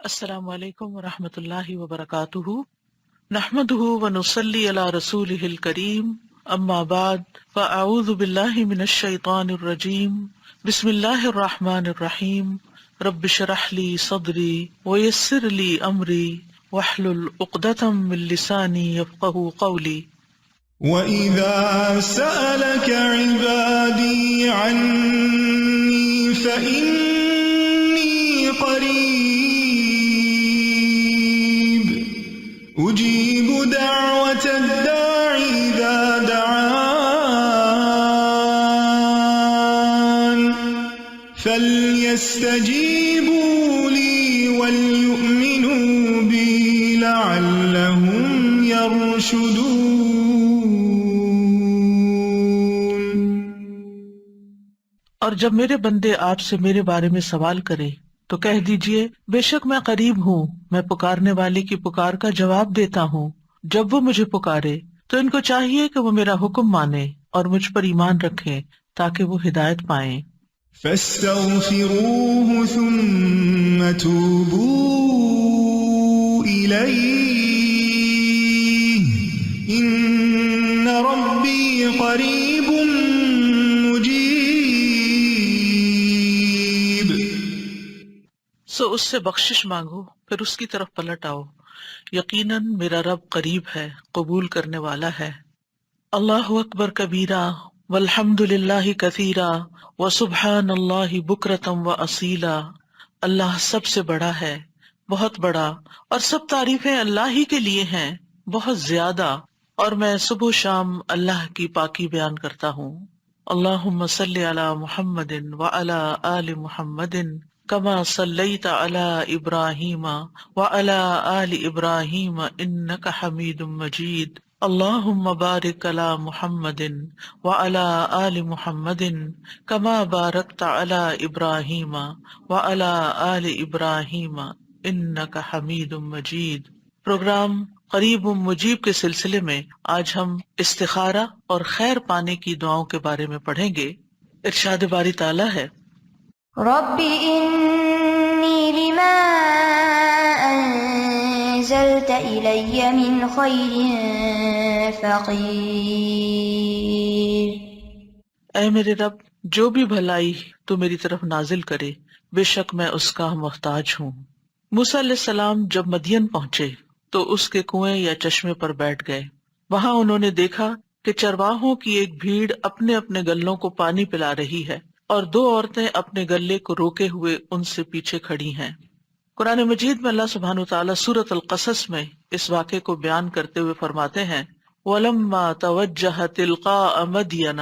السلام علیکم ورحمۃ اللہ وبرکاتہ، نحمده ونصلی علی رسولہ الکریم، اما بعد فاعوذ باللہ من الشیطان الرجیم، بسم اللہ الرحمن الرحیم، رب اشرح لی صدری ویسر لی امری واحلل عقدۃ من لسانی یفقهوا قولی۔ وَإِذَا سَأَلَكَ عِبَادِي عَنِّي فَإِنِّي قَرِيبٌ أُجِيبُ دَعْوَةَ الدَّاعِ إِذَا دَعَانِ فَلْيَسْتَجِيبُوا لِي وَلْيُؤْمِنُوا بِي لَعَلَّهُمْ يَرْشُدُونَ۔ اور جب میرے بندے آپ سے میرے بارے میں سوال کریں تو کہہ دیجئے بے شک میں قریب ہوں، میں پکارنے والے کی پکار کا جواب دیتا ہوں۔ جب وہ مجھے پکارے تو ان کو چاہیے کہ وہ میرا حکم مانیں اور مجھ پر ایمان رکھیں تاکہ وہ ہدایت پائیں۔ فاستغفروه ثم توبوا إليه إن ربي قريب مجيب۔ سو اس سے بخشش مانگو، پھر اس کی طرف پلٹ آؤ، یقیناً میرا رب قریب ہے، قبول کرنے والا ہے۔ اللہ اکبر کبیرہ والحمد للہ کثیرا وسبحان اللہ بکرۃ واصیلا۔ اللہ سب سے بڑا ہے، بہت بڑا، اور سب تعریفیں اللہ ہی کے لیے ہیں، بہت زیادہ، اور میں صبح و شام اللہ کی پاکی بیان کرتا ہوں۔ اللہم صلی علی محمد وعلی آل محمد کما صلیت علی ابراہیم وعلی آل ابراہیم انک حمید مجید۔ اللہم بارک علی محمد وعلی آل محمد کما بارکت علی ابراہیم وعلی آل ابراہیم انک حمید مجید۔ پروگرام قریب مجیب کے سلسلے میں آج ہم استخارہ اور خیر پانے کی دعاؤں کے بارے میں پڑھیں گے۔ ارشاد باری تعالیٰ ہے، رب انی لما انزلت الی من خیر فقیر۔ اے میرے رب، جو بھی بھلائی تو میری طرف نازل کرے، بے شک میں اس کا محتاج ہوں۔ موسیٰ علیہ السلام جب مدین پہنچے تو اس کے کنویں یا چشمے پر بیٹھ گئے۔ وہاں انہوں نے دیکھا کہ چرواہوں کی ایک بھیڑ اپنے اپنے گلوں کو پانی پلا رہی ہے اور دو عورتیں اپنے گلے کو روکے ہوئے ان سے پیچھے کھڑی ہیں۔ قرآن مجید میں اللہ سبحانہ وتعالیٰ سورۃ القصص میں اس واقعے کو بیان کرتے ہوئے فرماتے ہیں، وَلَمَّا تَوَجَّهَ تِلْقَاءَ مَدْيَنَ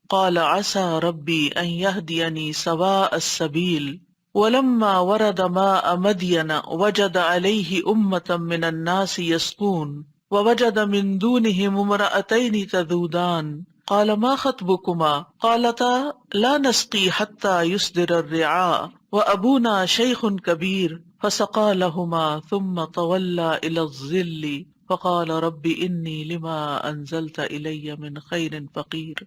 قَالَ عَسَى رَبِّي أَن يَهْدِيَنِي سَوَاءَ السَّبِيلِ وَلَمَّا وَرَدَ مَاءَ مَدْيَنَ وَجَدَ عَلَيْهِ أُمَّةً مِّنَ النَّاسِ يَسْقُونَ وَوَجَدَ مِن دُونِهِمُ امْرَأَتَيْنِ تَذُودَانِ قَالَ مَا خَطْبُكُمَا قَالَتَا لَا نَسْقِي حَتَّى يُصْدِرَ الرِّعَاءُ وَأَبُونَا شَيْخٌ كَبِيرٌ فَسَقَىٰ لَهُمَا ثُمَّ تَوَلَّىٰ إِلَى الظِّلِّ فَقَالَ رَبِّ إِنِّي لِمَا أَنزَلْتَ إِلَيَّ مِنْ خَيْرٍ فَقِيرٌ۔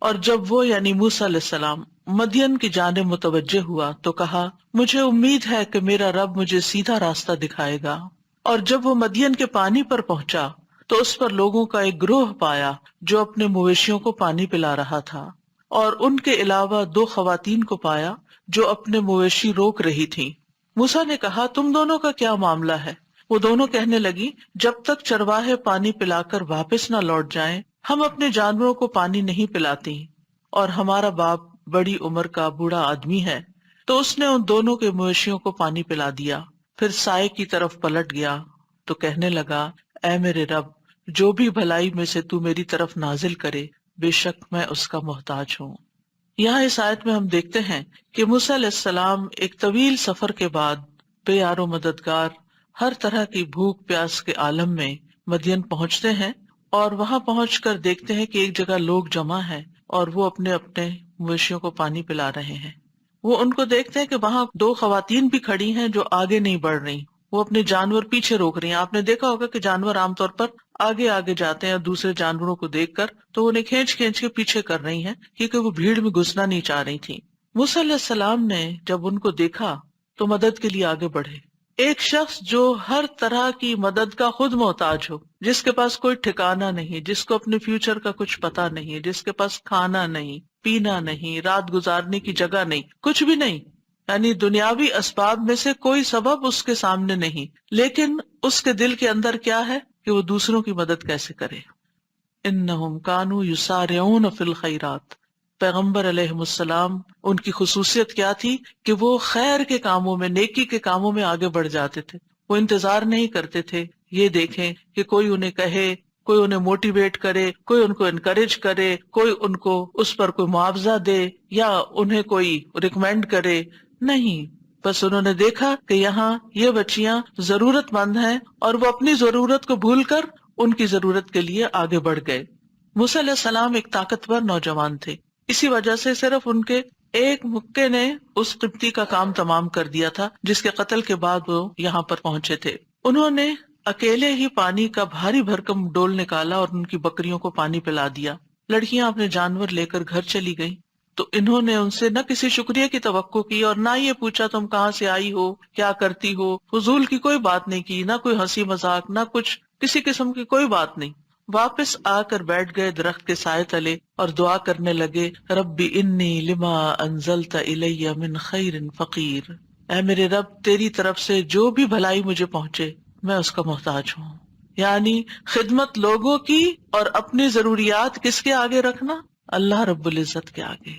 اور جب وہ یعنی موسیٰ علیہ السلام مدین کی جانب متوجہ ہوا تو کہا، مجھے امید ہے کہ میرا رب مجھے سیدھا راستہ دکھائے گا۔ اور جب وہ مدین کے پانی پر پہنچا تو اس پر لوگوں کا ایک گروہ پایا جو اپنے مویشیوں کو پانی پلا رہا تھا، اور ان کے علاوہ دو خواتین کو پایا جو اپنے مویشی روک رہی تھیں۔ موسیٰ نے کہا، تم دونوں کا کیا معاملہ ہے؟ وہ دونوں کہنے لگی، جب تک چرواہے پانی پلا کر واپس نہ لوٹ جائیں ہم اپنے جانوروں کو پانی نہیں پلاتی، اور ہمارا باپ بڑی عمر کا بوڑھا آدمی ہے۔ تو اس نے ان دونوں کے مویشیوں کو پانی پلا دیا، پھر سائے کی طرف پلٹ گیا تو کہنے لگا، اے میرے رب، جو بھی بھلائی میں سے تو میری طرف نازل کرے، بے شک میں اس کا محتاج ہوں۔ یہاں اس آیت میں ہم دیکھتے ہیں کہ موسیٰ علیہ السلام ایک طویل سفر کے بعد بے یار و مددگار، ہر طرح کی بھوک پیاس کے عالم میں مدین پہنچتے ہیں، اور وہاں پہنچ کر دیکھتے ہیں کہ ایک جگہ لوگ جمع ہیں اور وہ اپنے اپنے مویشیوں کو پانی پلا رہے ہیں۔ وہ ان کو دیکھتے ہیں کہ وہاں دو خواتین بھی کھڑی ہیں جو آگے نہیں بڑھ رہی، وہ اپنے جانور پیچھے روک رہی ہیں۔ آپ نے دیکھا ہوگا کہ جانور عام طور پر آگے آگے جاتے ہیں اور دوسرے جانوروں کو دیکھ کر تو انہیں کھینچ کھینچ کے پیچھے کر رہی ہیں کیونکہ وہ بھیڑ میں گھسنا نہیں چاہ رہی تھی۔ موسیٰ علیہ السلام نے جب ان کو دیکھا تو مدد کے لیے آگے بڑھے، ایک شخص جو ہر طرح کی مدد کا خود محتاج ہو، جس کے پاس کوئی ٹھکانہ نہیں، جس کو اپنے فیوچر کا کچھ پتا نہیں، جس کے پاس کھانا نہیں، پینا نہیں، رات گزارنے کی جگہ نہیں، کچھ بھی نہیں، یعنی دنیاوی اسباب میں سے کوئی سبب اس کے سامنے نہیں، لیکن اس کے دل کے اندر کیا ہے کہ وہ دوسروں کی مدد کیسے کرے۔ انہم کانوا یسارعون فی الخیرات، پیغمبر علیہ السلام ان کی خصوصیت کیا تھی کہ وہ خیر کے کاموں میں، نیکی کے کاموں میں آگے بڑھ جاتے تھے۔ وہ انتظار نہیں کرتے تھے یہ دیکھیں کہ کوئی انہیں کہے، کوئی انہیں موٹیویٹ کرے، کوئی ان کو انکریج کرے، کوئی ان کو اس پر کوئی معاوضہ دے یا انہیں کوئی ریکمینڈ کرے، نہیں، بس انہوں نے دیکھا کہ یہاں یہ بچیاں ضرورت مند ہیں اور وہ اپنی ضرورت کو بھول کر ان کی ضرورت کے لیے آگے بڑھ گئے۔ موسیٰ علیہ السلام ایک طاقتور نوجوان تھے، اسی وجہ سے صرف ان کے ایک مکے نے اس قبطی کا کام تمام کر دیا تھا جس کے قتل کے بعد وہ یہاں پر پہنچے تھے۔ انہوں نے اکیلے ہی پانی کا بھاری بھرکم ڈول نکالا اور ان کی بکریوں کو پانی پلا دیا۔ لڑکیاں اپنے جانور لے کر گھر چلی گئیں تو انہوں نے ان سے نہ کسی شکریہ کی توقع کی اور نہ یہ پوچھا تم کہاں سے آئی ہو، کیا کرتی ہو، فضول کی کوئی بات نہیں کی، نہ کوئی ہنسی مذاق، نہ کچھ کسی قسم کی کوئی بات نہیں۔ واپس آ کر بیٹھ گئے درخت کے سائے تلے اور دعا کرنے لگے، ربی انی لما انزلت الی من خیر فقیر، اے میرے رب تیری طرف سے جو بھی بھلائی مجھے پہنچے میں اس کا محتاج ہوں۔ یعنی خدمت لوگوں کی اور اپنی ضروریات کس کے آگے رکھنا؟ اللہ رب العزت کے آگے،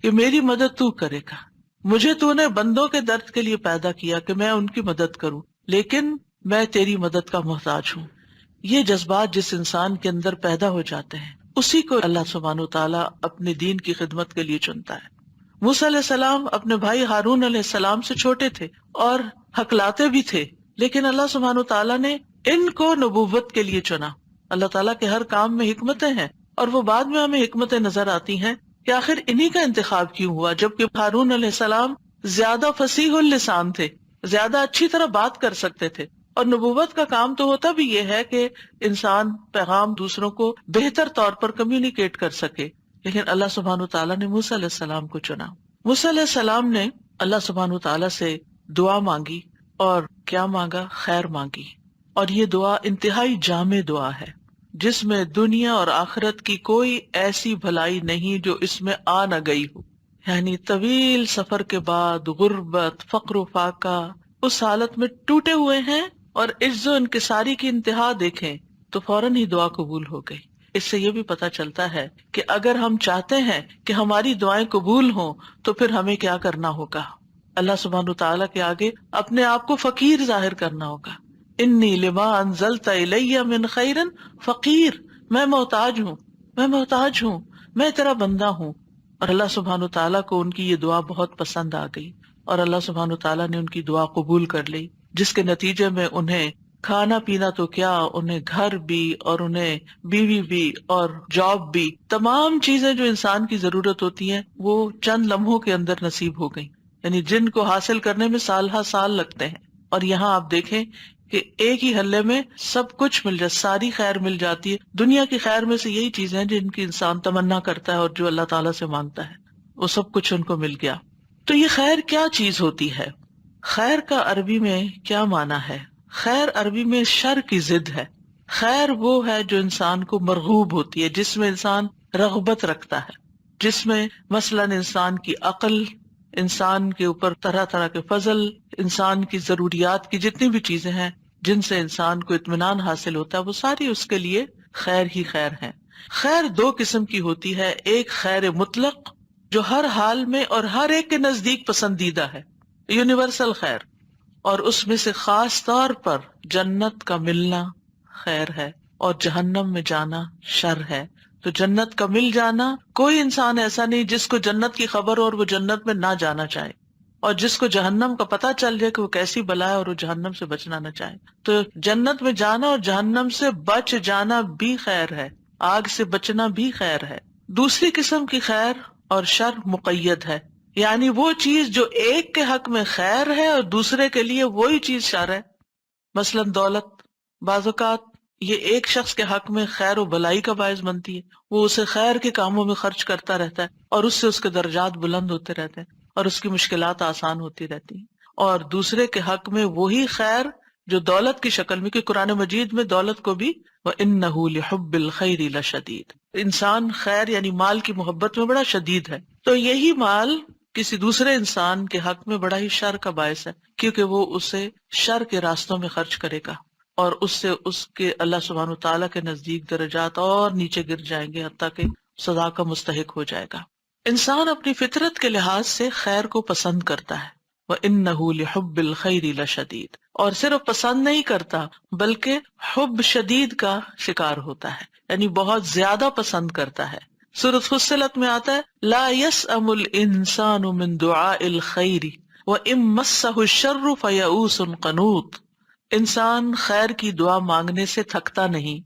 کہ میری مدد تو کرے گا، مجھے تو نے بندوں کے درد کے لیے پیدا کیا کہ میں ان کی مدد کروں، لیکن میں تیری مدد کا محتاج ہوں۔ یہ جذبات جس انسان کے اندر پیدا ہو جاتے ہیں اسی کو اللہ سبحانہ وتعالیٰ اپنے دین کی خدمت کے لیے چنتا ہے۔ موسیٰ علیہ السلام اپنے بھائی ہارون علیہ السلام سے چھوٹے تھے اور ہکلاتے بھی تھے، لیکن اللہ سبحانہ وتعالیٰ نے ان کو نبوت کے لیے چنا۔ اللہ تعالیٰ کے ہر کام میں حکمتیں ہیں اور وہ بعد میں ہمیں حکمتیں نظر آتی ہیں کہ آخر انہی کا انتخاب کیوں ہوا، جبکہ ہارون علیہ السلام زیادہ فصیح اللسان تھے، زیادہ اچھی طرح بات کر سکتے تھے، اور نبوت کا کام تو ہوتا بھی یہ ہے کہ انسان پیغام دوسروں کو بہتر طور پر کمیونیکیٹ کر سکے، لیکن اللہ سبحانہ وتعالیٰ نے موسیٰ علیہ السلام کو چنا۔ موسیٰ علیہ السلام نے اللہ سبحانہ وتعالیٰ سے دعا مانگی، اور کیا مانگا؟ خیر مانگی، اور یہ دعا انتہائی جامع دعا ہے جس میں دنیا اور آخرت کی کوئی ایسی بھلائی نہیں جو اس میں آ نہ گئی ہو۔ یعنی طویل سفر کے بعد غربت، فقر و فاقہ، اس حالت میں ٹوٹے ہوئے ہیں اور عجز و انکساری کی انتہا دیکھیں تو فوراً ہی دعا قبول ہو گئی۔ اس سے یہ بھی پتہ چلتا ہے کہ اگر ہم چاہتے ہیں کہ ہماری دعائیں قبول ہوں تو پھر ہمیں کیا کرنا ہوگا؟ اللہ سبحانہ وتعالیٰ کے آگے اپنے آپ کو فقیر ظاہر کرنا ہوگا۔ انی لما انزلت الی من خیر فقیر، میں محتاج ہوں، میں محتاج ہوں، میں تیرا بندہ ہوں۔ اور اللہ سبحانہ وتعالیٰ کو ان کی یہ دعا بہت پسند آ گئی اور اللہ سبحانہ وتعالیٰ نے ان کی دعا قبول کر لی، جس کے نتیجے میں انہیں کھانا پینا تو کیا، انہیں گھر بھی اور انہیں بیوی بھی اور جاب بھی، تمام چیزیں جو انسان کی ضرورت ہوتی ہیں وہ چند لمحوں کے اندر نصیب ہو گئیں، یعنی جن کو حاصل کرنے میں سال ہا سال لگتے ہیں۔ اور یہاں آپ دیکھیں کہ ایک ہی حلے میں سب کچھ مل جائے، ساری خیر مل جاتی ہے۔ دنیا کی خیر میں سے یہی چیزیں ہیں جن کی انسان تمنا کرتا ہے اور جو اللہ تعالیٰ سے مانگتا ہے، وہ سب کچھ ان کو مل گیا۔ تو یہ خیر کیا چیز ہوتی ہے؟ خیر کا عربی میں کیا معنی ہے؟ خیر عربی میں شر کی ضد ہے۔ خیر وہ ہے جو انسان کو مرغوب ہوتی ہے، جس میں انسان رغبت رکھتا ہے، جس میں مثلاً انسان کی عقل، انسان کے اوپر طرح طرح کے فضل، انسان کی ضروریات کی جتنی بھی چیزیں ہیں جن سے انسان کو اطمینان حاصل ہوتا ہے، وہ ساری اس کے لیے خیر ہی خیر ہے۔ خیر دو قسم کی ہوتی ہے، ایک خیر مطلق جو ہر حال میں اور ہر ایک کے نزدیک پسندیدہ ہے، یونیورسل خیر، اور اس میں سے خاص طور پر جنت کا ملنا خیر ہے اور جہنم میں جانا شر ہے۔ تو جنت کا مل جانا، کوئی انسان ایسا نہیں جس کو جنت کی خبر اور وہ جنت میں نہ جانا چاہے، اور جس کو جہنم کا پتہ چل جائے کہ وہ کیسی بلا ہے اور وہ جہنم سے بچنا نہ چاہے۔ تو جنت میں جانا اور جہنم سے بچ جانا بھی خیر ہے، آگ سے بچنا بھی خیر ہے۔ دوسری قسم کی خیر اور شر مقید ہے، یعنی وہ چیز جو ایک کے حق میں خیر ہے اور دوسرے کے لیے وہی چیز شر ہے۔ مثلاً دولت، بعض اوقات یہ ایک شخص کے حق میں خیر و بلائی کا باعث بنتی ہے، وہ اسے خیر کے کاموں میں خرچ کرتا رہتا ہے اور اس سے اس کے درجات بلند ہوتے رہتے ہیں اور اس کی مشکلات آسان ہوتی رہتی ہیں۔ اور دوسرے کے حق میں وہی خیر جو دولت کی شکل میں، کہ قرآن مجید میں دولت کو بھی وَإِنَّهُ لِحُبِّ الْخَيْرِ لَشَدِيدٌ، انسان خیر یعنی مال کی محبت میں بڑا شدید ہے، تو یہی مال کسی دوسرے انسان کے حق میں بڑا ہی شر کا باعث ہے، کیونکہ وہ اسے شر کے راستوں میں خرچ کرے گا اور اس سے اس کے اللہ سبحانہ وتعالیٰ کے نزدیک درجات اور نیچے گر جائیں گے، حتیٰ کہ سزا کا مستحق ہو جائے گا۔ انسان اپنی فطرت کے لحاظ سے خیر کو پسند کرتا ہے، وَإِنَّهُ لِحُبِّ الْخَيْرِ لَشَدِيدٌ، اور صرف پسند نہیں کرتا بلکہ حب شدید کا شکار ہوتا ہے، یعنی بہت زیادہ پسند کرتا ہے۔ سورۃ فصلت میں آتا ہے لا يسأم الانسان من دعاء الخیر وإن مسه الشر فیئوس قنوط، انسان خیر کی دعا مانگنے سے تھکتا نہیں،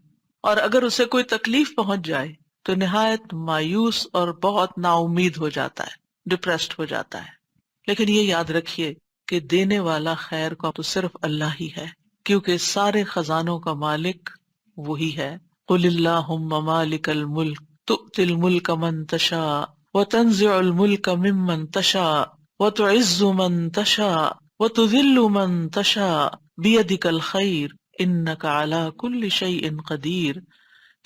اور اگر اسے کوئی تکلیف پہنچ جائے تو نہایت مایوس اور بہت نا امید ہو جاتا ہے، ڈپریسڈ ہو جاتا ہے۔ لیکن یہ یاد رکھیے کہ دینے والا خیر کا تو صرف اللہ ہی ہے، کیونکہ سارے خزانوں کا مالک وہی ہے۔ قل اللہم مالک الملک تؤتی الملک من تشاء وتنزع الملک ممن تشاء وتعز من تشاء وتذل من تشاء بیدک الخیر انک علی کل شیء قدیر،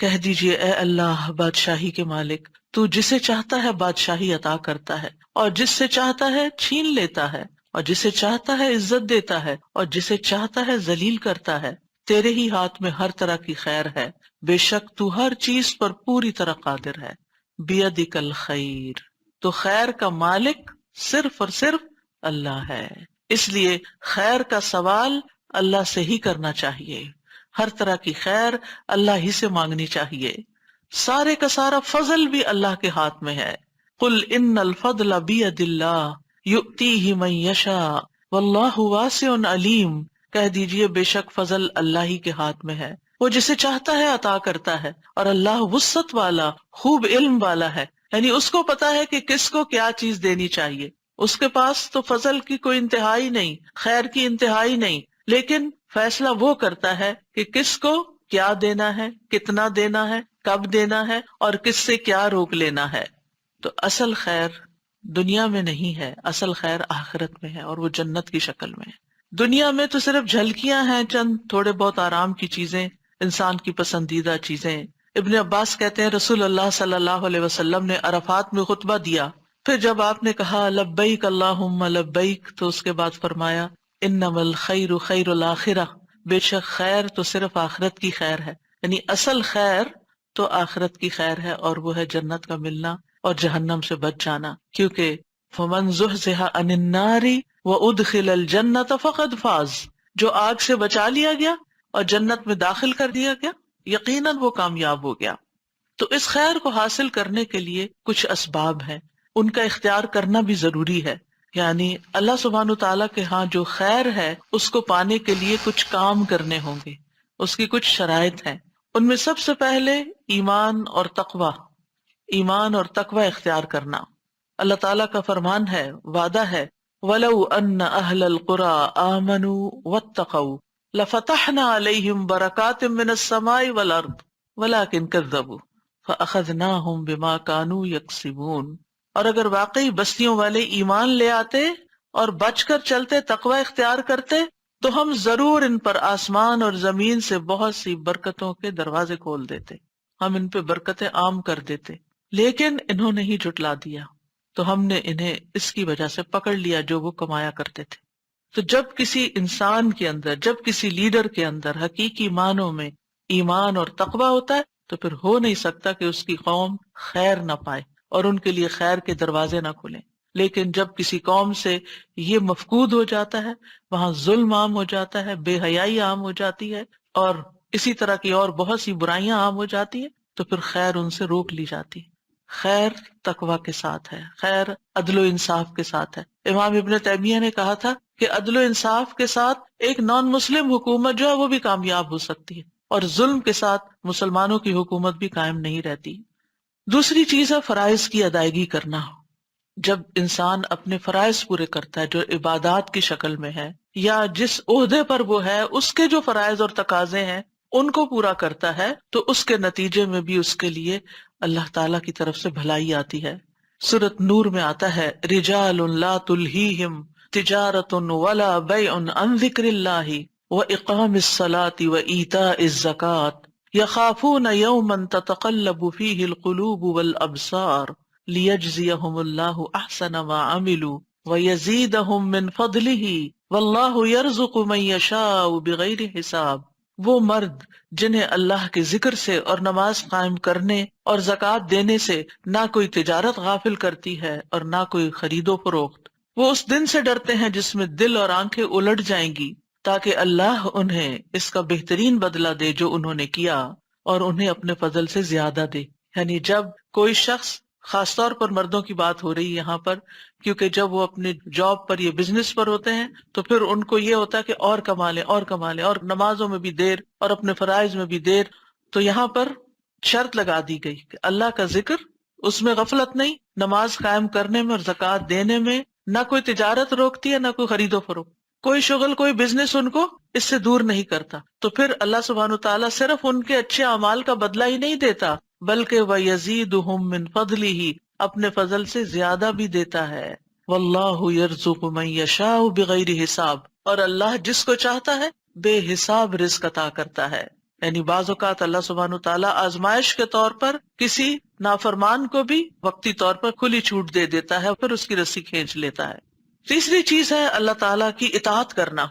کہہ دیجئے اے اللہ بادشاہی کے مالک، تو جسے چاہتا ہے بادشاہی عطا کرتا ہے، اور جس سے چاہتا ہے چھین لیتا ہے، اور جسے چاہتا ہے عزت دیتا ہے، اور جسے چاہتا ہے ذلیل کرتا ہے، تیرے ہی ہاتھ میں ہر طرح کی خیر ہے، بے شک تو ہر چیز پر پوری طرح قادر ہے۔ بیدک الخیر، تو خیر کا مالک صرف اور صرف اللہ ہے، اس لیے خیر کا سوال اللہ سے ہی کرنا چاہیے، ہر طرح کی خیر اللہ ہی سے مانگنی چاہیے، سارے کا سارا فضل بھی اللہ کے ہاتھ میں ہے۔ قل ان الفضل بید اللہ یؤتیہ من یشاء واللہ واسع علیم، کہہ دیجئے بے شک فضل اللہ ہی کے ہاتھ میں ہے، وہ جسے چاہتا ہے عطا کرتا ہے، اور اللہ وسعت والا خوب علم والا ہے، یعنی اس کو پتا ہے کہ کس کو کیا چیز دینی چاہیے، اس کے پاس تو فضل کی کوئی انتہائی نہیں، خیر کی انتہائی نہیں، لیکن فیصلہ وہ کرتا ہے کہ کس کو کیا دینا ہے، کتنا دینا ہے، کب دینا ہے، اور کس سے کیا روک لینا ہے۔ تو اصل خیر دنیا میں نہیں ہے، اصل خیر آخرت میں ہے، اور وہ جنت کی شکل میں ہے۔ دنیا میں تو صرف جھلکیاں ہیں، چند تھوڑے بہت آرام کی چیزیں، انسان کی پسندیدہ چیزیں۔ ابن عباس کہتے ہیں رسول اللہ صلی اللہ علیہ وسلم نے عرفات میں خطبہ دیا، پھر جب آپ نے کہا لبیک اللہم لبیک، تو اس کے بعد فرمایا انما الخیر خیر الآخرہ، بے شک خیر تو صرف آخرت کی خیر ہے، یعنی اصل خیر تو آخرت کی خیر ہے، اور وہ ہے جنت کا ملنا اور جہنم سے بچ جانا، کیونکہ فمن زحزح عن النار وادخل الجنۃ فقد فاز، جو آگ سے بچا لیا گیا اور جنت میں داخل کر دیا گیا، یقیناً وہ کامیاب ہو گیا۔ تو اس خیر کو حاصل کرنے کے لیے کچھ اسباب ہیں، ان کا اختیار کرنا بھی ضروری ہے، یعنی اللہ سبحانہ تعالیٰ کے ہاں جو خیر ہے اس کو پانے کے لیے کچھ کام کرنے ہوں گے، اس کی کچھ شرائط ہیں۔ ان میں سب سے پہلے ایمان اور تقوی، ایمان اور تقوی اختیار کرنا۔ اللہ تعالیٰ کا فرمان ہے، وعدہ ہے وَلَوْ أَنَّ أَهْلَ الْقُرَىٰ آمَنُوا وَاتَّقَوْا لَفَتَحْنَا عَلَيْهِمْ بَرَكَاتٍ مِّنَ السَّمَاءِ وَالْأَرْضِ وَلَٰكِن كَذَّبُوا فَأَخَذْنَاهُمْ بِمَا كَانُوا يَكْسِبُونَ، اور اگر واقعی بستیوں والے ایمان لے آتے اور بچ کر چلتے، تقوی اختیار کرتے، تو ہم ضرور ان پر آسمان اور زمین سے بہت سی برکتوں کے دروازے کھول دیتے، ہم ان پہ برکتیں عام کر دیتے، لیکن انہوں نے ہی جھٹلا دیا، تو ہم نے انہیں اس کی وجہ سے پکڑ لیا جو وہ کمایا کرتے تھے۔ تو جب کسی انسان کے اندر، جب کسی لیڈر کے اندر حقیقی معنوں میں ایمان اور تقوی ہوتا ہے، تو پھر ہو نہیں سکتا کہ اس کی قوم خیر نہ پائے اور ان کے لیے خیر کے دروازے نہ کھلیں۔ لیکن جب کسی قوم سے یہ مفقود ہو جاتا ہے، وہاں ظلم عام ہو جاتا ہے، بے حیائی عام ہو جاتی ہے، اور اسی طرح کی اور بہت سی برائیاں عام ہو جاتی ہیں، تو پھر خیر ان سے روک لی جاتی ہے۔ خیر تقوی کے ساتھ ہے، خیر عدل و انصاف کے ساتھ ہے۔ امام ابن تیمیہ نے کہا تھا کہ عدل و انصاف کے ساتھ ایک نان مسلم حکومت جو ہے وہ بھی کامیاب ہو سکتی ہے، اور ظلم کے ساتھ مسلمانوں کی حکومت بھی قائم نہیں رہتی۔ دوسری چیز ہے فرائض کی ادائیگی کرنا۔ جب انسان اپنے فرائض پورے کرتا ہے جو عبادات کی شکل میں ہے، یا جس عہدے پر وہ ہے اس کے جو فرائض اور تقاضے ہیں ان کو پورا کرتا ہے، تو اس کے نتیجے میں بھی اس کے لیے اللہ تعالیٰ کی طرف سے بھلائی آتی ہے۔ سورۃ نور میں آتا ہے رجال لا تلہیہم تجارت ولا بیع عن ذکر اللہ واقام الصلاة وایتاء الزکاة یخافون یوما تتقلب فیہ القلوب والابصار لیجزیہم اللہ احسن ما عملوا ویزیدہم من فضلہ واللہ یرزق من یشاء بغیر حساب۔ وہ مرد جنہیں اللہ کے ذکر سے اور نماز قائم کرنے اور زکوٰۃ دینے سے نہ کوئی تجارت غافل کرتی ہے اور نہ کوئی خرید و فروخت، وہ اس دن سے ڈرتے ہیں جس میں دل اور آنکھیں الٹ جائیں گی، تاکہ اللہ انہیں اس کا بہترین بدلہ دے جو انہوں نے کیا اور انہیں اپنے فضل سے زیادہ دے۔ یعنی جب کوئی شخص، خاص طور پر مردوں کی بات ہو رہی ہے یہاں پر، کیونکہ جب وہ اپنے جاب پر یا بزنس پر ہوتے ہیں تو پھر ان کو یہ ہوتا ہے کہ اور کما لیں اور کما لیں، اور نمازوں میں بھی دیر اور اپنے فرائض میں بھی دیر۔ تو یہاں پر شرط لگا دی گئی کہ اللہ کا ذکر، اس میں غفلت نہیں، نماز قائم کرنے میں اور زکوٰۃ دینے میں نہ کوئی تجارت روکتی ہے نہ کوئی خرید و فروخت، کوئی شغل کوئی بزنس ان کو اس سے دور نہیں کرتا۔ تو پھر اللہ سبحانہ وتعالیٰ صرف ان کے اچھے اعمال کا بدلہ ہی نہیں دیتا بلکہ وَيَزِيدُهُم مِّن فَضْلِهِ، اپنے فضل سے زیادہ بھی دیتا ہے۔ وَاللَّهُ يَرْزُقُ مَن يَشَاءُ بِغَيْرِ حساب، اور اللہ جس کو چاہتا ہے بے حساب رزق عطا کرتا ہے۔ یعنی بعض اوقات اللہ سبحانہ وتعالیٰ آزمائش کے طور پر کسی نافرمان کو بھی وقتی طور پر کھلی چھوٹ دے دیتا ہے، پھر اس کی رسی کھینچ لیتا ہے۔ تیسری چیز ہے اللہ تعالیٰ کی اطاعت کرنا۔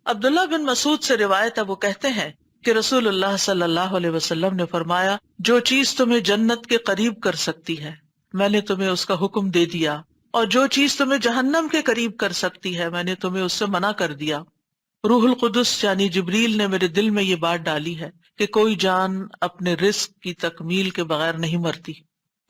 عبداللہ بن مسعود سے روایت ہے، وہ کہتے ہیں کہ رسول اللہ صلی اللہ علیہ وسلم نے فرمایا، جو چیز تمہیں جنت کے قریب کر سکتی ہے میں نے تمہیں اس کا حکم دے دیا، اور جو چیز تمہیں جہنم کے قریب کر سکتی ہے میں نے تمہیں اس سے منع کر دیا۔ روح القدس یعنی جبریل نے میرے دل میں یہ بات ڈالی ہے کہ کوئی جان اپنے رزق کی تکمیل کے بغیر نہیں مرتی،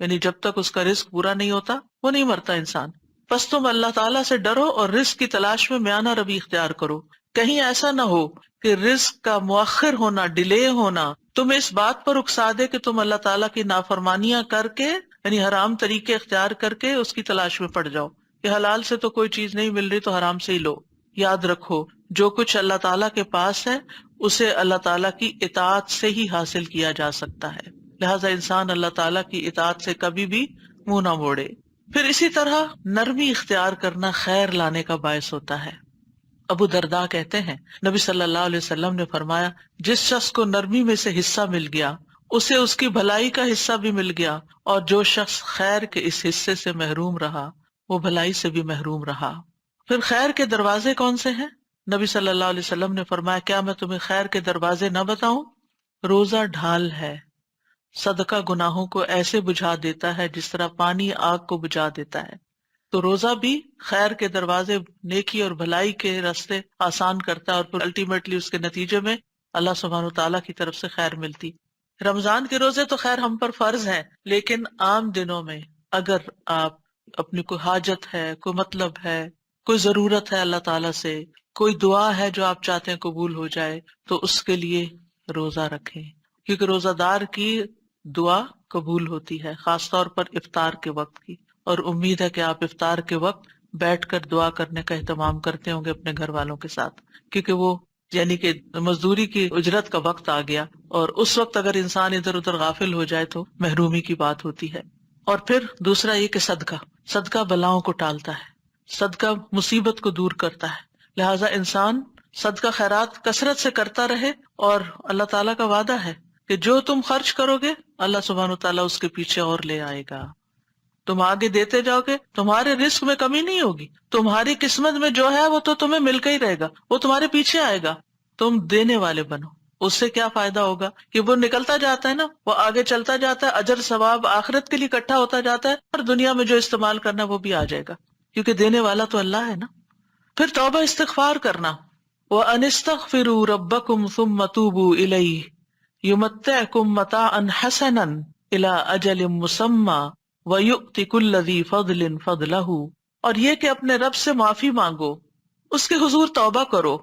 یعنی جب تک اس کا رزق پورا نہیں ہوتا وہ نہیں مرتا انسان۔ بس تم اللہ تعالیٰ سے ڈرو اور رزق کی تلاش میں میانہ روی اختیار کرو، کہیں ایسا نہ ہو کہ رزق کا مؤخر ہونا، ڈیلے ہونا تمہیں اس بات پر اکسا دے کہ تم اللہ تعالیٰ کی نافرمانیاں کر کے، یعنی حرام طریقے اختیار کر کے اس کی تلاش میں پڑ جاؤ کہ حلال سے تو کوئی چیز نہیں مل رہی تو حرام سے ہی لو۔ یاد رکھو جو کچھ اللہ تعالیٰ کے پاس ہے اسے اللہ تعالیٰ کی اطاعت سے ہی حاصل کیا جا سکتا ہے، لہٰذا انسان اللہ تعالیٰ کی اطاعت سے کبھی بھی منہ نہ موڑے۔ پھر اسی طرح نرمی اختیار کرنا خیر لانے کا باعث ہوتا ہے۔ ابو درداء کہتے ہیں نبی صلی اللہ علیہ وسلم نے فرمایا، جس شخص کو نرمی میں سے حصہ مل گیا اسے اس کی بھلائی کا حصہ بھی مل گیا، اور جو شخص خیر کے اس حصے سے محروم رہا وہ بھلائی سے بھی محروم رہا۔ پھر خیر کے دروازے کون سے ہیں؟ نبی صلی اللہ علیہ وسلم نے فرمایا، کیا میں تمہیں خیر کے دروازے نہ بتاؤں؟ روزہ ڈھال ہے، صدقہ گناہوں کو ایسے بجھا دیتا ہے جس طرح پانی آگ کو بجھا دیتا ہے۔ تو روزہ بھی خیر کے دروازے، نیکی اور بھلائی کے راستے آسان کرتا ہے، اور پھر الٹیمیٹلی اس کے نتیجے میں اللہ سبحانہ وتعالیٰ کی طرف سے خیر ملتی۔ رمضان کے روزے تو خیر ہم پر فرض ہیں، لیکن عام دنوں میں اگر آپ اپنی کوئی حاجت ہے، کوئی مطلب ہے، کوئی ضرورت ہے اللہ تعالیٰ سے، کوئی دعا ہے جو آپ چاہتے ہیں قبول ہو جائے، تو اس کے لیے روزہ رکھیں، کیونکہ روزہ دار کی دعا قبول ہوتی ہے، خاص طور پر افطار کے وقت کی۔ اور امید ہے کہ آپ افطار کے وقت بیٹھ کر دعا کرنے کا اہتمام کرتے ہوں گے اپنے گھر والوں کے ساتھ، کیونکہ وہ یعنی کہ مزدوری کی اجرت کا وقت آ گیا، اور اس وقت اگر انسان ادھر ادھر غافل ہو جائے تو محرومی کی بات ہوتی ہے۔ اور پھر دوسرا یہ کہ صدقہ بلاؤں کو ٹالتا ہے، صدقہ مصیبت کو دور کرتا ہے، لہٰذا انسان صدقہ خیرات کثرت سے کرتا رہے، اور اللہ تعالیٰ کا وعدہ ہے کہ جو تم خرچ کرو گے اللہ سبحانہ وتعالیٰ اس کے پیچھے اور لے آئے گا۔ تم آگے دیتے جاؤ گے، تمہارے رزق میں کمی نہیں ہوگی، تمہاری قسمت میں جو ہے وہ تو تمہیں مل کے ہی رہے گا، وہ تمہارے پیچھے آئے گا۔ تم دینے والے بنو، اس سے کیا فائدہ ہوگا کہ وہ نکلتا جاتا ہے نا، وہ آگے چلتا جاتا ہے، اجر ثواب آخرت کے لیے اکٹھا ہوتا جاتا ہے، اور دنیا میں جو استعمال کرنا وہ بھی آ جائے گا، کیونکہ دینے والا تو اللہ ہے نا۔ پھر توبہ استغفار کرنا، وَأَنِ اسْتَغْفِرُوا رَبَّكُمْ ثُمَّ تُوبُوا إِلَيْهِ يُمَتِّعْكُمْ مَتَاعًا حَسَنًا إِلَىٰ أَجَلٍ مُّسَمًّى وَيُؤْتِ كُلَّ ذِي فَضْلٍ فَضْلَهُ، اور یہ کہ اپنے رب سے معافی مانگو، اس کے حضور توبہ کرو،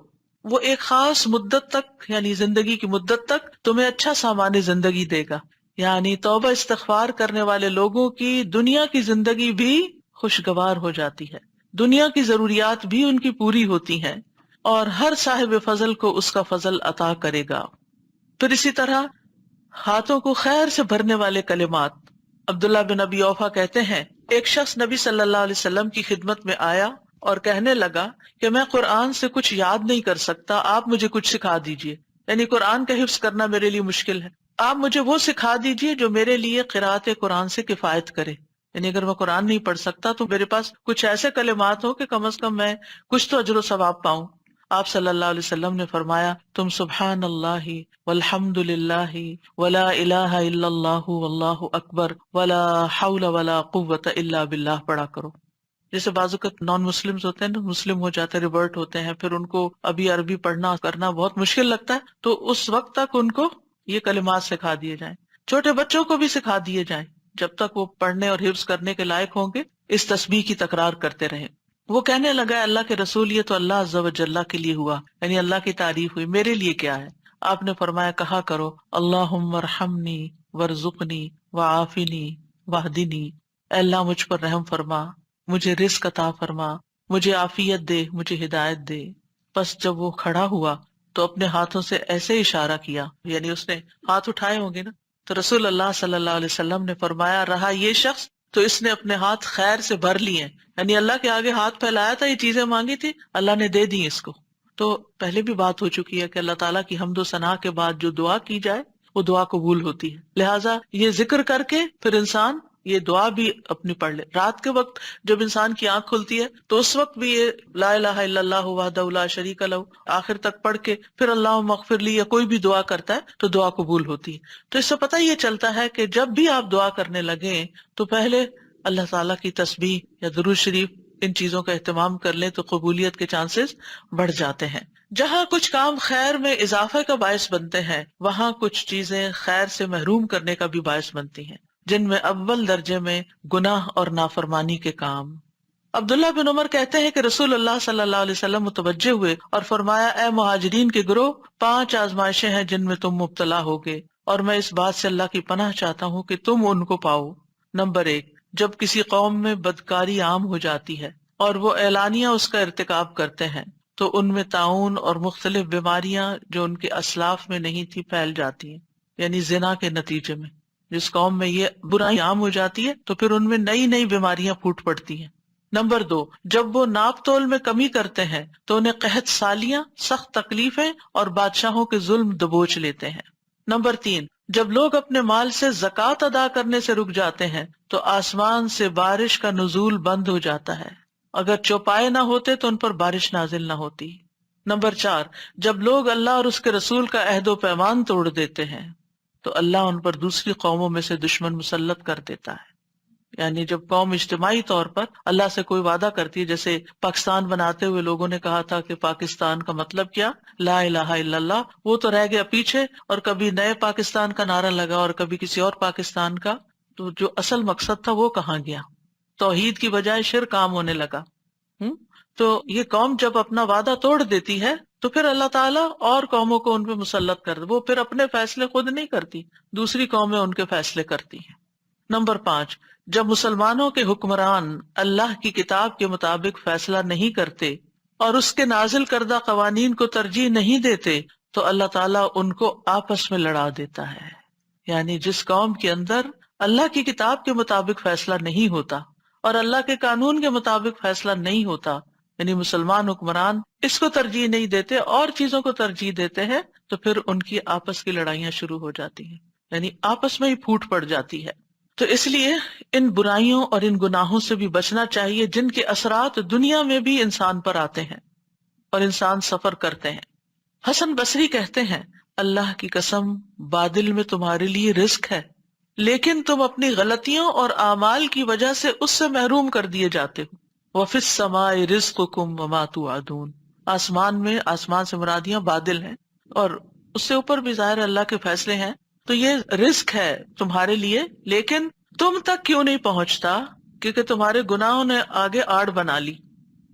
وہ ایک خاص مدت تک یعنی زندگی کی مدت تک تمہیں اچھا سامان زندگی دے گا۔ یعنی توبہ استغفار کرنے والے لوگوں کی دنیا کی زندگی بھی خوشگوار ہو جاتی ہے، دنیا کی ضروریات بھی ان کی پوری ہوتی ہیں، اور ہر صاحب فضل کو اس کا فضل عطا کرے گا۔ پھر اسی طرح ہاتھوں کو خیر سے بھرنے والے کلمات۔ عبداللہ بن ابی اوفا کہتے ہیں ایک شخص نبی صلی اللہ علیہ وسلم کی خدمت میں آیا اور کہنے لگا کہ میں قرآن سے کچھ یاد نہیں کر سکتا، آپ مجھے کچھ سکھا دیجئے. یعنی قرآن کا حفظ کرنا میرے لیے مشکل ہے، آپ مجھے وہ سکھا دیجئے جو میرے لیے قراءت قرآن سے کفایت کرے. یعنی اگر میں قرآن نہیں پڑھ سکتا تو میرے پاس کچھ ایسے کلمات ہو کہ کم از کم میں کچھ تو اجر و ثواب پاؤں. آپ صلی اللہ علیہ وسلم نے فرمایا تم سبحان اللہ والحمد للہ ولا الہ الا اللہ واللہ اکبر ولا حول ولا قوت الا باللہ پڑھا کرو. جیسے بعض اوقات نان مسلمز ہوتے ہیں نا، مسلم ہو جاتے ہیں، ریورٹ ہوتے ہیں، پھر ان کو ابھی عربی پڑھنا کرنا بہت مشکل لگتا ہے، تو اس وقت تک ان کو یہ کلمات سکھا دیے جائیں. چھوٹے بچوں کو بھی سکھا دیے جائیں، جب تک وہ پڑھنے اور حفظ کرنے کے لائق ہوں گے اس تسبیح کی تکرار کرتے رہیں. وہ کہنے لگا اللہ کے رسول یہ تو اللہ عز و جل کے لیے ہوا، یعنی اللہ کی تعریف ہوئی، میرے لیے کیا ہے؟ آپ نے فرمایا کہا کرو اللہم ارحمنی وارزقنی وعافنی واہدنی، اے اللہ مجھ پر رحم فرما، مجھے رزق عطا فرما، مجھے عافیت دے، مجھے ہدایت دے. بس جب وہ کھڑا ہوا تو اپنے ہاتھوں سے ایسے اشارہ کیا، یعنی اس نے ہاتھ اٹھائے ہوں گے نا، تو رسول اللہ صلی اللہ علیہ وسلم نے فرمایا رہا یہ شخص تو اس نے اپنے ہاتھ خیر سے بھر لیے، یعنی اللہ کے آگے ہاتھ پھیلایا تھا، یہ چیزیں مانگی تھی، اللہ نے دے دی اس کو. تو پہلے بھی بات ہو چکی ہے کہ اللہ تعالیٰ کی حمد و ثنا کے بعد جو دعا کی جائے وہ دعا قبول ہوتی ہے. لہٰذا یہ ذکر کر کے پھر انسان یہ دعا بھی اپنی پڑھ لے. رات کے وقت جب انسان کی آنکھ کھلتی ہے تو اس وقت بھی یہ لا الہ الا اللہ وحدہ لا شریک لہ آخر تک پڑھ کے پھر اللہم اغفر لی یا کوئی بھی دعا کرتا ہے تو دعا قبول ہوتی ہے. تو اس سے پتہ یہ چلتا ہے کہ جب بھی آپ دعا کرنے لگیں تو پہلے اللہ تعالیٰ کی تسبیح یا درود شریف ان چیزوں کا اہتمام کر لیں تو قبولیت کے چانسز بڑھ جاتے ہیں. جہاں کچھ کام خیر میں اضافے کا باعث بنتے ہیں وہاں کچھ چیزیں خیر سے محروم کرنے کا بھی باعث بنتی ہیں، جن میں اول درجے میں گناہ اور نافرمانی کے کام. عبداللہ بن عمر کہتے ہیں کہ رسول اللہ صلی اللہ علیہ وسلم متوجہ ہوئے اور فرمایا اے مہاجرین کے گروہ، 5 آزمائشیں ہیں جن میں تم مبتلا ہوگے اور میں اس بات سے اللہ کی پناہ چاہتا ہوں کہ تم ان کو پاؤ. نمبر 1، جب کسی قوم میں بدکاری عام ہو جاتی ہے اور وہ اعلانیہ اس کا ارتکاب کرتے ہیں تو ان میں طاعون اور مختلف بیماریاں جو ان کے اسلاف میں نہیں تھی پھیل جاتی ہیں، یعنی زنا کے نتیجے میں جس قوم میں یہ برائی عام ہو جاتی ہے تو پھر ان میں نئی نئی بیماریاں پھوٹ پڑتی ہیں. نمبر 2، جب وہ ناپ تول میں کمی کرتے ہیں تو انہیں قحط سالیاں، سخت تکلیفیں اور بادشاہوں کے ظلم دبوچ لیتے ہیں. نمبر 3، جب لوگ اپنے مال سے زکوٰۃ ادا کرنے سے رک جاتے ہیں تو آسمان سے بارش کا نزول بند ہو جاتا ہے، اگر چوپائے نہ ہوتے تو ان پر بارش نازل نہ ہوتی. نمبر 4، جب لوگ اللہ اور اس کے رسول کا عہد و پیمان توڑ دیتے ہیں تو اللہ ان پر دوسری قوموں میں سے دشمن مسلط کر دیتا ہے. یعنی جب قوم اجتماعی طور پر اللہ سے کوئی وعدہ کرتی ہے، جیسے پاکستان بناتے ہوئے لوگوں نے کہا تھا کہ پاکستان کا مطلب کیا، لا الہ الا اللہ، وہ تو رہ گیا پیچھے اور کبھی نئے پاکستان کا نعرہ لگا اور کبھی کسی اور پاکستان کا، تو جو اصل مقصد تھا وہ کہاں گیا؟ توحید کی بجائے شرک عام ہونے لگا. تو یہ قوم جب اپنا وعدہ توڑ دیتی ہے تو پھر اللہ تعالیٰ اور قوموں کو ان پہ مسلط کر دے، وہ پھر اپنے فیصلے خود نہیں کرتی، دوسری قومیں ان کے فیصلے کرتی ہیں. نمبر 5، جب مسلمانوں کے حکمران اللہ کی کتاب کے مطابق فیصلہ نہیں کرتے اور اس کے نازل کردہ قوانین کو ترجیح نہیں دیتے تو اللہ تعالیٰ ان کو آپس میں لڑا دیتا ہے. یعنی جس قوم کے اندر اللہ کی کتاب کے مطابق فیصلہ نہیں ہوتا اور اللہ کے قانون کے مطابق فیصلہ نہیں ہوتا، یعنی مسلمان حکمران اس کو ترجیح نہیں دیتے اور چیزوں کو ترجیح دیتے ہیں، تو پھر ان کی آپس کی لڑائیاں شروع ہو جاتی ہیں، یعنی آپس میں ہی پھوٹ پڑ جاتی ہے. تو اس لیے ان برائیوں اور ان گناہوں سے بھی بچنا چاہیے جن کے اثرات دنیا میں بھی انسان پر آتے ہیں اور انسان سفر کرتے ہیں. حسن بصری کہتے ہیں اللہ کی قسم بادل میں تمہارے لیے رزق ہے لیکن تم اپنی غلطیوں اور اعمال کی وجہ سے اس سے محروم کر دیے جاتے ہو. وَفِي السَّمَاءِ رِزْقُكُمْ وَمَا تُوعَدُونَ، آسمان میں، آسمان سے مرادیاں بادل ہیں اور اس سے اوپر بھی ظاہر اللہ کے فیصلے ہیں. تو یہ رزق ہے تمہارے لیے لیکن تم تک کیوں نہیں پہنچتا؟ کیونکہ تمہارے گناہوں نے آگے آڑ بنا لی.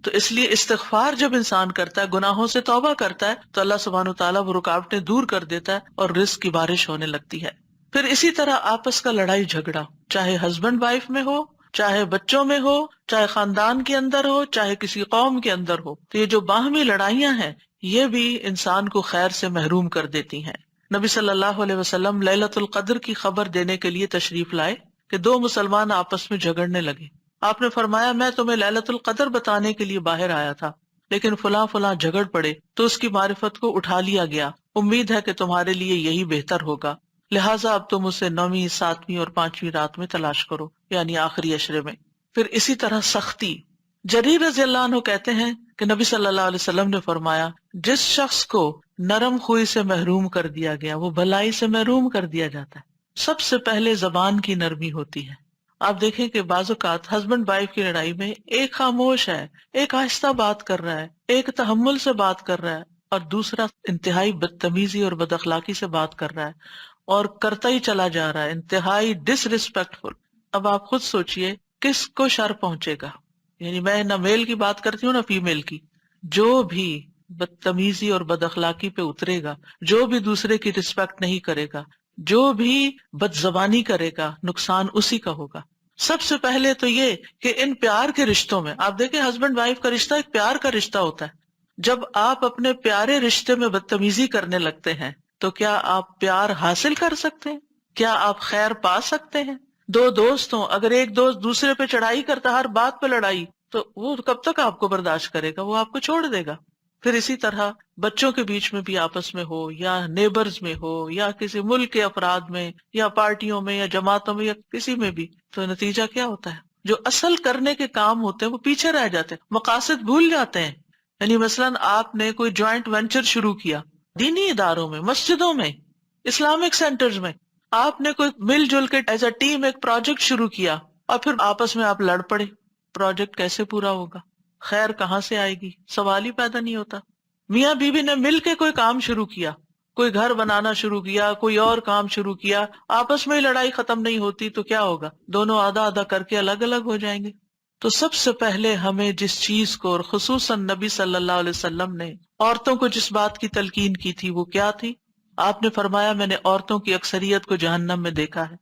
تو اس لیے استغفار جب انسان کرتا ہے، گناہوں سے توبہ کرتا ہے، تو اللہ سبحانہ وتعالیٰ وہ رکاوٹیں دور کر دیتا ہے اور رزق کی بارش ہونے لگتی ہے. پھر اسی طرح آپس کا لڑائی جھگڑا، چاہے ہسبینڈ وائف میں ہو، چاہے بچوں میں ہو، چاہے خاندان کے اندر ہو، چاہے کسی قوم کے اندر ہو، تو یہ جو باہمی لڑائیاں ہیں یہ بھی انسان کو خیر سے محروم کر دیتی ہیں. نبی صلی اللہ علیہ وسلم لیلۃ القدر کی خبر دینے کے لیے تشریف لائے کہ 2 مسلمان آپس میں جھگڑنے لگے آپ نے فرمایا میں تمہیں لیلۃ القدر بتانے کے لیے باہر آیا تھا، لیکن فلاں فلاں جھگڑ پڑے تو اس کی معرفت کو اٹھا لیا گیا، امید ہے کہ تمہارے لیے یہی بہتر ہوگا، لہٰذا اب تم اسے 9ویں 7ویں اور 5ویں رات میں تلاش کرو، یعنی آخری عشرے میں۔ پھر اسی طرح سختی۔ جریر رضی اللہ عنہ کہتے ہیں کہ نبی صلی اللہ علیہ وسلم نے فرمایا جس شخص کو نرم خوئی سے محروم کر دیا گیا وہ بھلائی سے محروم کر دیا جاتا ہے۔ سب سے پہلے زبان کی نرمی ہوتی ہے۔ آپ دیکھیں کہ بعض اوقات ہسبینڈ وائف کی لڑائی میں ایک خاموش ہے، ایک آہستہ بات کر رہا ہے، ایک تحمل سے بات کر رہا ہے، اور دوسرا انتہائی بدتمیزی اور بد اخلاقی سے بات کر رہا ہے اور کرتا ہی چلا جا رہا ہے، انتہائی ڈس ریسپیکٹفل۔ اب آپ خود سوچئے کس کو شر پہنچے گا؟ یعنی میں نہ میل کی بات کرتی ہوں نہ فیمیل کی، جو بھی بدتمیزی اور بد اخلاقی پہ اترے گا، جو بھی دوسرے کی رسپیکٹ نہیں کرے گا، جو بھی بد زبانی کرے گا، نقصان اسی کا ہوگا۔ سب سے پہلے تو یہ کہ ان پیار کے رشتوں میں آپ دیکھیں ہسبینڈ وائف کا رشتہ ایک پیار کا رشتہ ہوتا ہے، جب آپ اپنے پیارے رشتے میں بدتمیزی کرنے لگتے ہیں تو کیا آپ پیار حاصل کر سکتے ہیں؟ کیا آپ خیر پا سکتے ہیں؟ دو دوست ہوں، اگر ایک دوست دوسرے پہ چڑھائی کرتا، ہر بات پہ لڑائی، تو وہ کب تک آپ کو برداشت کرے گا؟ وہ آپ کو چھوڑ دے گا۔ پھر اسی طرح بچوں کے بیچ میں بھی آپس میں ہو، یا نیبرز میں ہو، یا کسی ملک کے افراد میں، یا پارٹیوں میں، یا جماعتوں میں، یا کسی میں بھی، تو نتیجہ کیا ہوتا ہے؟ جو اصل کرنے کے کام ہوتے ہیں وہ پیچھے رہ جاتے ہیں، مقاصد بھول جاتے ہیں۔ یعنی مثلاً آپ نے کوئی جوائنٹ وینچر شروع کیا دینی اداروں میں، مسجدوں میں، اسلامک سینٹرز میں، آپ نے کوئی مل جل کے ایز اے ٹیم ایک پروجیکٹ شروع کیا اور پھر آپس میں آپ لڑ پڑے، پروجیکٹ کیسے پورا ہوگا؟ خیر کہاں سے آئے گی؟ سوال ہی پیدا نہیں ہوتا۔ میاں بیوی نے مل کے کوئی کام شروع کیا، کوئی گھر بنانا شروع کیا، کوئی اور کام شروع کیا، آپس میں ہی لڑائی ختم نہیں ہوتی تو کیا ہوگا؟ دونوں آدھا آدھا کر کے الگ الگ ہو جائیں گے۔ تو سب سے پہلے ہمیں جس چیز کو، اور خصوصاً نبی صلی اللہ علیہ وسلم نے عورتوں کو جس بات کی تلقین کی تھی وہ کیا تھی؟ آپ نے فرمایا میں نے عورتوں کی اکثریت کو جہنم میں دیکھا ہے۔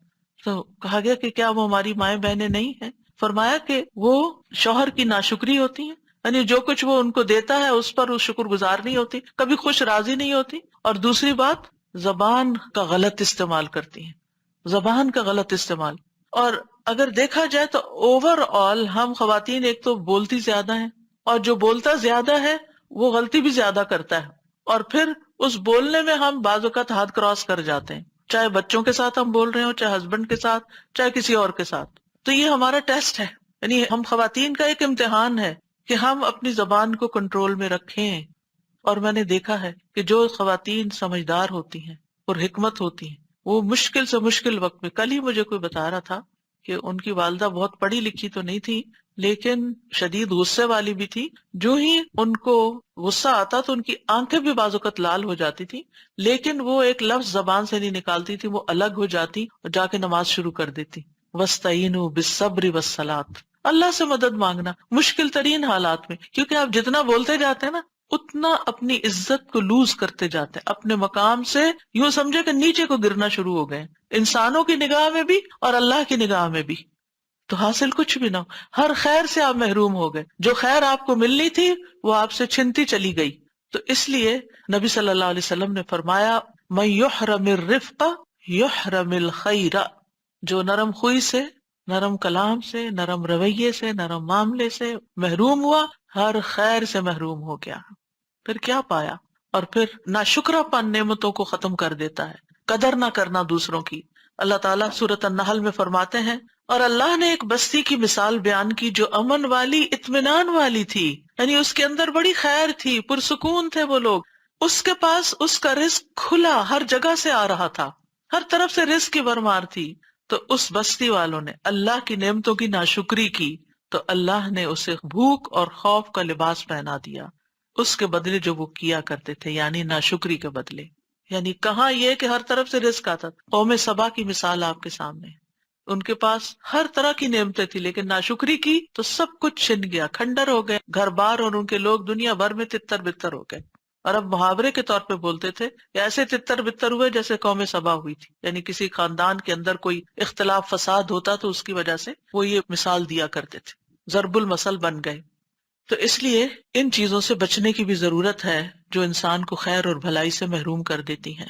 تو کہا گیا کہ کیا وہ ہماری مائیں بہنیں نہیں ہیں؟ فرمایا کہ وہ شوہر کی ناشکری ہوتی ہیں، یعنی جو کچھ وہ ان کو دیتا ہے اس پر وہ شکر گزار نہیں ہوتی، کبھی خوش راضی نہیں ہوتی، اور دوسری بات زبان کا غلط استعمال کرتی ہیں، زبان کا غلط استعمال۔ اور اگر دیکھا جائے تو اوور آل ہم خواتین ایک تو بولتی زیادہ ہیں، اور جو بولتا زیادہ ہے وہ غلطی بھی زیادہ کرتا ہے، اور پھر اس بولنے میں ہم بعض اوقات حد کراس کر جاتے ہیں، چاہے بچوں کے ساتھ ہم بول رہے ہوں، چاہے ہسبینڈ کے ساتھ، چاہے کسی اور کے ساتھ۔ تو یہ ہمارا ٹیسٹ ہے، یعنی ہم خواتین کا ایک امتحان ہے کہ ہم اپنی زبان کو کنٹرول میں رکھیں۔ اور میں نے دیکھا ہے کہ جو خواتین سمجھدار ہوتی ہیں اور حکمت ہوتی ہیں، وہ مشکل سے مشکل وقت میں، کل ہی مجھے کوئی بتا رہا تھا کہ ان کی والدہ بہت پڑھی لکھی تو نہیں تھی لیکن شدید غصے والی بھی تھی، جو ہی ان کو غصہ آتا تو ان کی آنکھیں بھی بعض اوقات لال ہو جاتی تھی، لیکن وہ ایک لفظ زبان سے نہیں نکالتی تھی، وہ الگ ہو جاتی اور جا کے نماز شروع کر دیتی۔ وَاسْتَعِینُوا بِالصَّبْرِ وَالصَّلَاةِ، اللہ سے مدد مانگنا مشکل ترین حالات میں، کیونکہ آپ جتنا بولتے جاتے ہیں نا اتنا اپنی عزت کو لوز کرتے جاتے ہیں، اپنے مقام سے یوں سمجھے کہ نیچے کو گرنا شروع ہو گئے، انسانوں کی نگاہ میں بھی اور اللہ کی نگاہ میں بھی۔ تو حاصل کچھ بھی نہ ہو، ہر خیر سے آپ محروم ہو گئے، جو خیر آپ کو ملنی تھی وہ آپ سے چھنتی چلی گئی۔ تو اس لیے نبی صلی اللہ علیہ وسلم نے فرمایا مَن يُحْرَمِ الرِّفْقَ يُحْرَمِ الْخَيْرَ، جو نرم خوئی سے، نرم کلام سے، نرم رویے سے، نرم معاملے سے محروم ہوا، ہر خیر سے محروم ہو گیا۔ پھر کیا پایا؟ اور پھر ناشکرا پن نعمتوں کو ختم کر دیتا ہے، قدر نہ کرنا دوسروں کی۔ اللہ تعالیٰ سورۃ النحل میں فرماتے ہیں اور اللہ نے ایک بستی کی مثال بیان کی جو امن والی، اطمینان والی تھی، یعنی اس کے اندر بڑی خیر تھی، پرسکون تھے وہ لوگ، اس کے پاس اس کا رزق کھلا ہر جگہ سے آ رہا تھا، ہر طرف سے رزق کی بھرمار تھی۔ تو اس بستی والوں نے اللہ کی نعمتوں کی ناشکری کی تو اللہ نے اسے بھوک اور خوف کا لباس پہنا دیا، اس کے بدلے جو وہ کیا کرتے تھے، یعنی ناشکری کے بدلے۔ یعنی کہاں یہ کہ ہر طرف سے رزق آتا تھا، قوم سبا کی مثال آپ کے سامنے ہے، ان کے پاس ہر طرح کی نعمتیں تھی لیکن ناشکری کی تو سب کچھ چھن گیا، کھنڈر ہو گئے گھر بار، اور ان کے لوگ دنیا بھر میں تتر بتر ہو گئے۔ اور اب محاورے کے طور پہ بولتے تھے کہ ایسے تتر بتر ہوئے جیسے قوم سبا ہوئی تھی، یعنی کسی خاندان کے اندر کوئی اختلاف فساد ہوتا تو اس کی وجہ سے وہ یہ مثال دیا کرتے تھے، ضرب المثل بن گئے۔ تو اس لیے ان چیزوں سے بچنے کی بھی ضرورت ہے جو انسان کو خیر اور بھلائی سے محروم کر دیتی ہیں۔